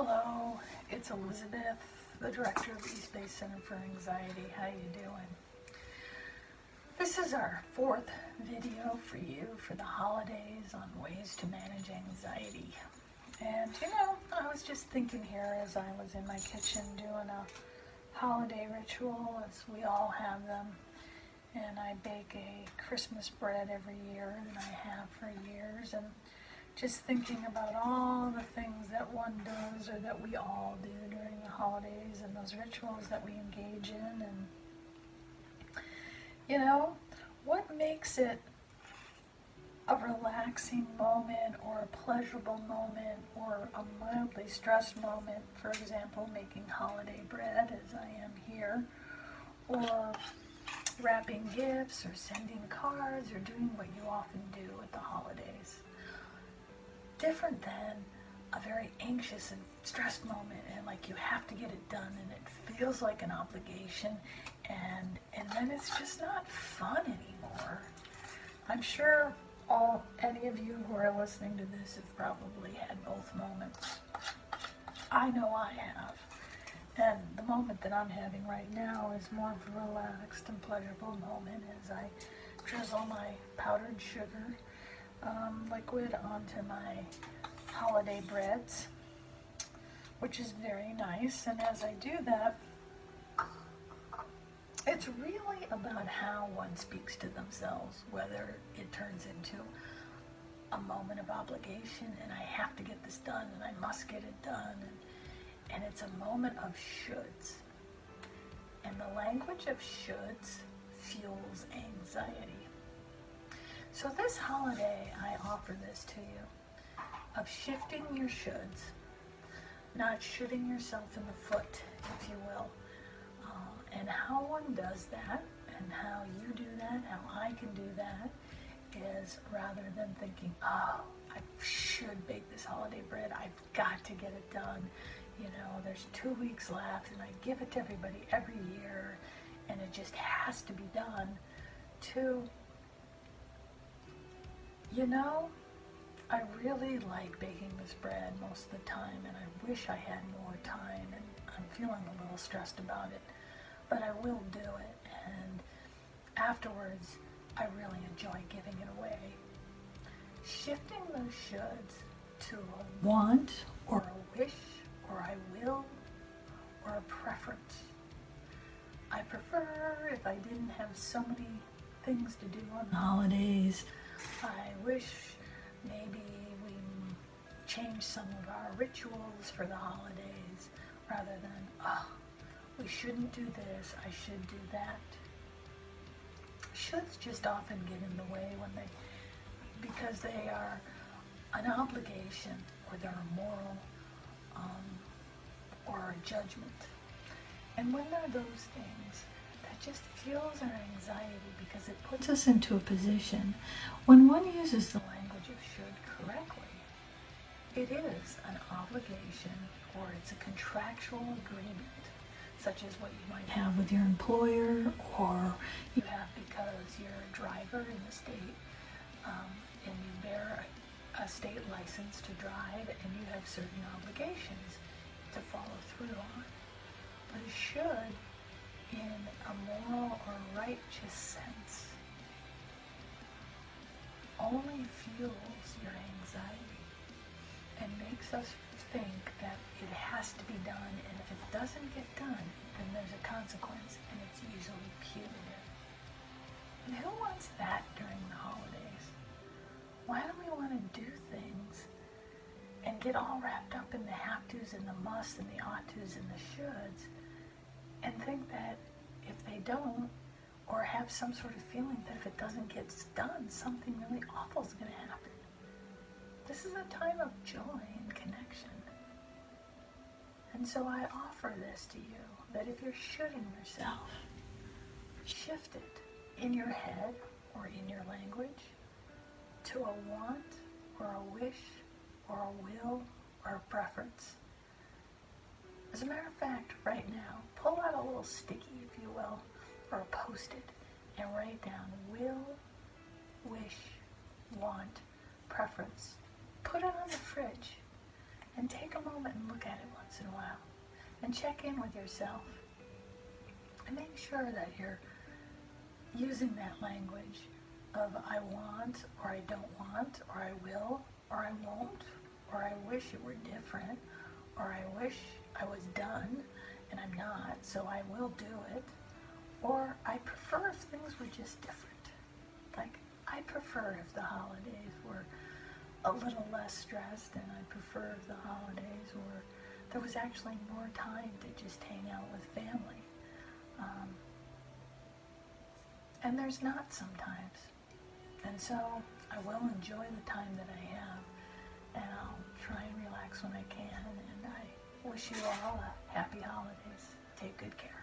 Hello, it's Elizabeth, the director of the East Bay Center for Anxiety. How you doing? This is our fourth video for you for the holidays on ways to manage anxiety. And I was just thinking here as I was in my kitchen doing a holiday ritual, as we all have them. And I bake a Christmas bread every year, and I have for years. And just thinking about all the things that one does or that we all do during the holidays and those rituals that we engage in. And, what makes it a relaxing moment or a pleasurable moment or a mildly stressed moment, for example, making holiday bread as I am here, or wrapping gifts or sending cards or doing what you often do at the holidays. Different than a very anxious and stressed moment and like you have to get it done and it feels like an obligation and then it's just not fun anymore. I'm sure any of you who are listening to this have probably had both moments. I know I have. And the moment that I'm having right now is more of a relaxed and pleasurable moment as I drizzle my powdered sugar liquid onto my holiday breads, which is very nice. And as I do that, it's really about how one speaks to themselves, whether it turns into a moment of obligation and I have to get this done and I must get it done, and it's a moment of shoulds. And the language of shoulds fuels anxiety. So this holiday, I offer this to you, of shifting your shoulds, not shooting yourself in the foot, if you will. And how one does that, and how you do that, how I can do that, is rather than thinking, oh, I should bake this holiday bread, I've got to get it done. There's 2 weeks left, and I give it to everybody every year, and it just has to be done, to I really like baking this bread most of the time, and I wish I had more time, and I'm feeling a little stressed about it, but I will do it, and afterwards, I really enjoy giving it away. Shifting those shoulds to a want, or a wish, or I will, or a preference. I prefer if I didn't have so many things to do on the holidays. I wish maybe we change some of our rituals for the holidays rather than, oh, we shouldn't do this, I should do that. Shoulds just often get in the way because they are an obligation, or they're a moral or a judgment. And when they're those things, that just fuels our anxiety because it puts us into a position when one uses the language of should correctly. It is an obligation, or it's a contractual agreement, such as what you might have with your employer, or you have because you're a driver in the state and you bear a state license to drive, and you have certain obligations to follow through on. But it should, in a moral or righteous sense, only fuels your anxiety and makes us think that it has to be done, and if it doesn't get done, then there's a consequence, and it's usually punitive. And who wants that during the holidays? Why do we want to do things and get all wrapped up in the have-tos and the musts and the ought-tos and the shoulds, and think that if they don't, or have some sort of feeling that if it doesn't get done, something really awful is going to happen? This is a time of joy and connection. And so I offer this to you, that if you're shooting yourself, shift it in your head or in your language to a want, or a wish, or a will, or a preference. As a matter of fact, right now, pull out a little sticky, if you will, or a Post-it, and write down will, wish, want, preference. Put it on the fridge and take a moment and look at at it once in a while. And check in with yourself. And make sure that you're using that language of I want, or I don't want, or I will, or I won't, or I wish it were different, or I wish I was done and I'm not, so I will do it, or I prefer if things were just different. Like, I prefer if the holidays were a little less stressed, and I prefer if the holidays were, there was actually more time to just hang out with family. And there's not sometimes. And so I will enjoy the time that I have, and I'll try and relax when I can, and I wish you all a happy holidays. Take good care.